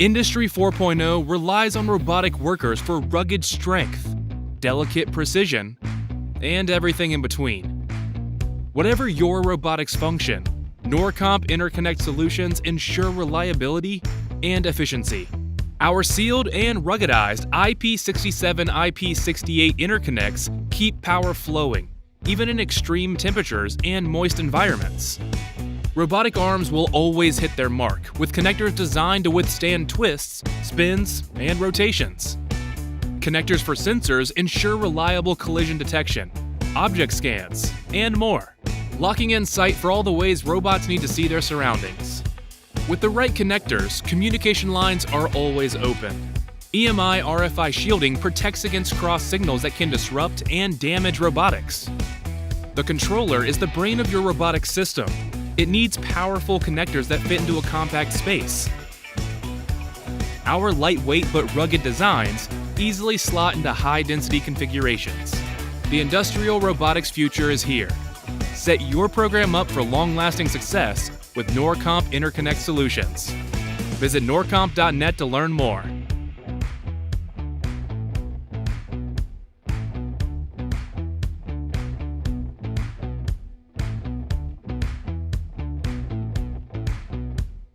Industry 4.0 relies on robotic workers for rugged strength, delicate precision, and everything in between. Whatever your robotics function, Norcomp interconnect solutions ensure reliability and efficiency. Our sealed and ruggedized IP67 IP68 interconnects keep power flowing, even in extreme temperatures and moist environments. Robotic arms will always hit their mark, with connectors designed to withstand twists, spins, and rotations. Connectors for sensors ensure reliable collision detection, object scans, and more, locking in sight for all the ways robots need to see their surroundings. With the right connectors, communication lines are always open. EMI RFI shielding protects against cross signals that can disrupt and damage robotics. The controller is the brain of your robotics system. It needs powerful connectors that fit into a compact space. Our lightweight but rugged designs easily slot into high-density configurations. The industrial robotics future is here. Set your program up for long-lasting success with Norcomp Interconnect Solutions. Visit norcomp.net to learn more.